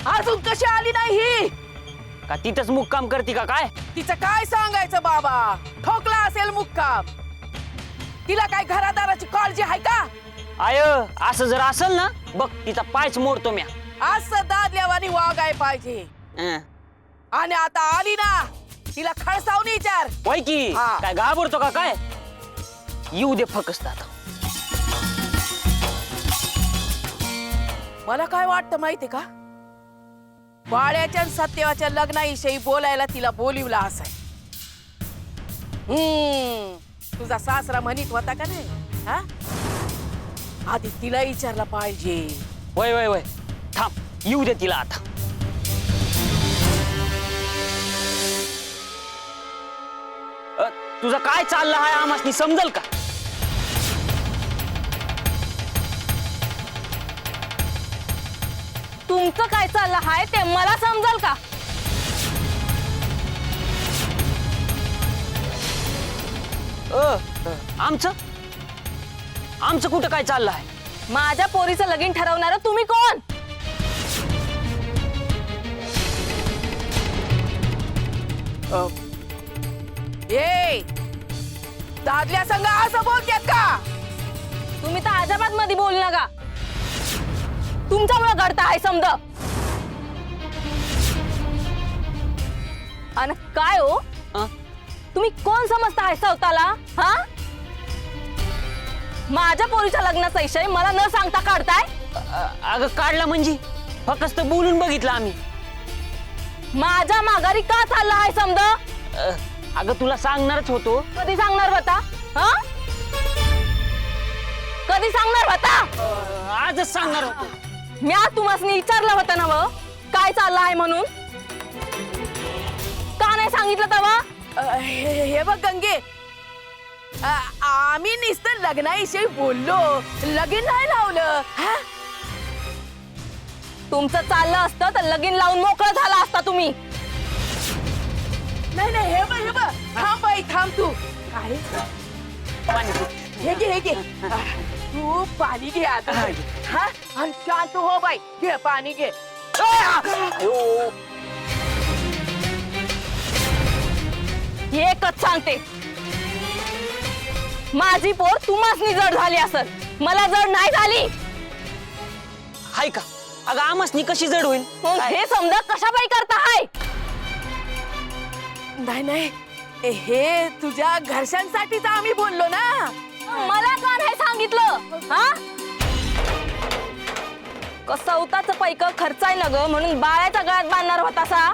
अजून कशी आली नाही ही? का तिथंच मुक्काम करते का काय? तिचं काय सांगायचं बाबा, ठोकला असेल मुक्काम. तिला काय घरादाराची काळजी आहे का? आय असं जर असेल ना बघ तिचा पायच मोडतो म्या. असं दादल्यावानी वागाय पाहिजे. हं. आणि आता आली ना, तिला खळसावून विचार. होय की हा. काय घाबरतो का काय? येऊ दे फकस्त आता. मला काय वाटतं माहितीये का, बाळ्याच्या आणि सत्यवाच्या लग्नाविषयी बोलायला तिला बोलिवला असाय. तुझा सासरा म्हणित होता का नाही? हा, आधी तिला विचारला पाहिजे. वय वय वय थांब येऊ दे तिला आता. तुझं काय चाललं आहे आम्हाला समजल का? तुमचं काय चाललं आहे ते मला समजल का? आमचं आमचं कुठं काय चाललं आहे? माझ्या पोरीचं लगीन ठरवणारं तुम्ही कोण? ए, दादल्या संग असं बोलतेत का? तुम्ही तर अजाबात मध्ये बोल नका. तुमच्यामुळे घडतं आहे समज. आणि काय हो, तुम्ही कोण समजता आहे स्वतःला? हा, माझ्या पोरीच्या लग्नाचा विषय मला न सांगता काढताय? अगं काढला म्हणजे फक्त बोलून बघितलं आम्ही. माझ्या माघारी का चालला आहे समज? अगं तुला सांगणारच होतो. कधी सांगणार होता? हा, कधी सांगणार होता? आजच सांगणार होतो. मी आज तुम्हाला विचारलं होतं ना व काय चाललं आहे म्हणून, का नाही सांगितलं तेव्हा? हे बघ गंगे, आम्ही नुसतं लग्नाविषयी बोललो, लगीन नाही लावलं. हा? तुमचं चाललं असतं तर लगीन लावून मोकळं झाला असता तुम्ही. नाही नाही, हे बघ थांब बाई, थांब तू. काय पाणी पी. हे घे, हे घे. तू पाणी घे आता. हा, आणि शांत हो बाई, घे पाणी घे. अयो. एकच सांगते, माझी पोर तुम्हासनी जड झाली असेल, मला जड नाही झाली. हाय का? अगं आमसनी कशी जड होईल? मग हे समजा कशापाई करता हाय? नाही नाही, हे तुझ्या घरच्यांसाठीच आम्ही बोललो ना. मला का नाही सांगितलं? हा, कसवताच पैक खर्च आहे ना ग, म्हणून बाळाच्या गळ्यात बांधणार होता सा.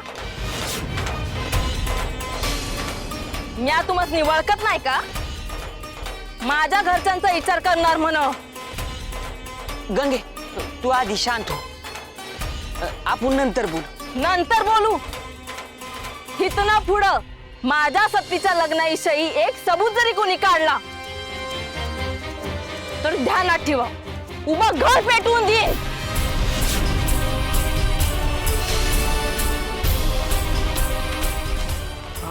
म्या तुम्हाला ओळखत नाही का? माझ्या घरच्यांचा विचार करणार म्हण. गंगे तू आधी शांत हो. आपण नंतर बोलू. नंतर बोलू. इथनं पुढं माझ्या सत्तीच्या लग्नाविषयी एक सबूत जरी कोणी काढला तर ध्यानात ठेवा, उभं घर पेटवून देईन.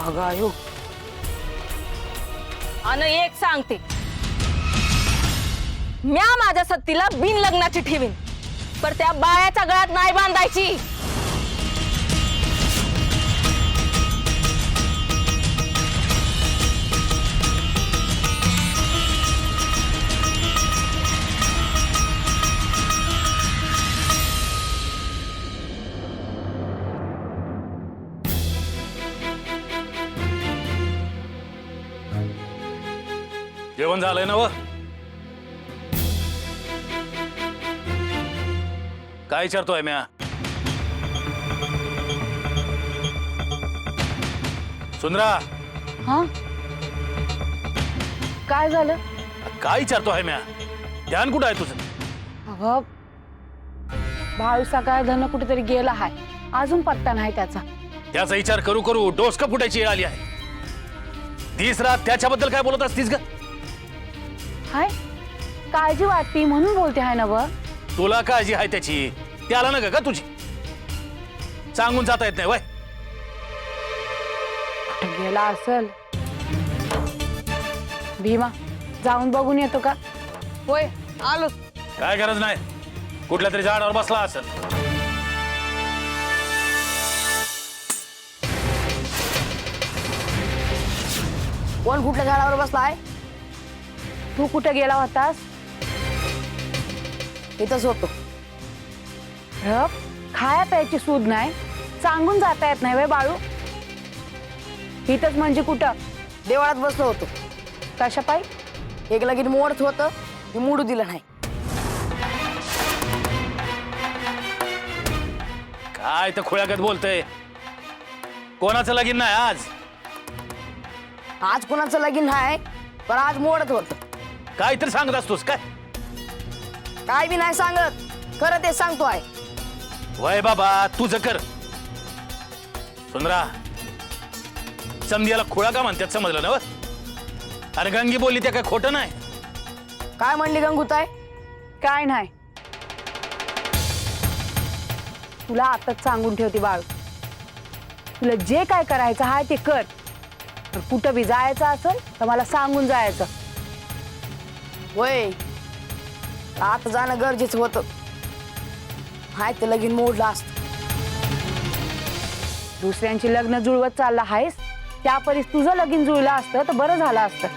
अगायो. आणि एक सांगते, म्या माझ्या सत्तीला बिन लग्नाची ठेवीन, पण त्या बाळ्याच्या गळ्यात नाही बांधायची. जेवण झालंय ना व? काय विचारतोय म्या? सुंदरा, हा, काय झालं? काय विचारतोय म्या? ध्यान कुठं आहे तुझं? अगं भाऊ सकाळ धन कुठेतरी गेला आहे, अजून पत्ता नाही त्याचा. त्याचा विचार करू करू डोसका फुटायची वेळ आली आहे. दिस रात त्याच्याबद्दल काय बोलत असतीस ग? हाय, काळजी वाटती म्हणून बोलते आहे ना व. तुला काळजी आहे त्याची, त्याला नका का तुझी? सांगून जाता येत नाही वय. गेला असल. भीमा, जाऊन बघून येतो का? होय, आलो. काय गरज नाही, कुठल्या तरी झाडावर बसला असेल. कोण कुठल्या झाडावर बसलाय? तू कुठे गेला होतास? इथंच होतो. खाया प्यायची सूद नाही, सांगून जाता येत नाही वे बाळू? इथंच म्हणजे कुठं? देवळात बसलो होतो. कशा पायी? एक लगीन मोडत होतं, मी मोडू दिलं नाही. काय तर खोळ्यागत बोलतय? कोणाचं लगीन नाही आज? आज कोणाचं लगीन आहे, पण आज मोडत होतं. काय तर सांगत असतोस काय? काय बी नाही सांगत, खरं ते सांगतो आहे. वय बाबा तुझं कर. सुंदरा, समध्याला खोळा का म्हणतात समजलं ना? अरे गंगी बोलली त्या काय खोटं नाही. काय म्हणली गंगूताई? काय नाही. तुला आताच सांगून ठेवते बाळू, तुला जे काय करायचं आहे ते कर. पण कुठं बी जायचं असेल तर मला सांगून जायचं. होय, आता जाणं गरजेचं होतं. हाय ते लगीन मोडलं असतं. दुसऱ्यांची लग्न जुळवत चालला आहेस, त्या परीस तुझं लगीन जुळलं असतं तर बरं झालं असतं.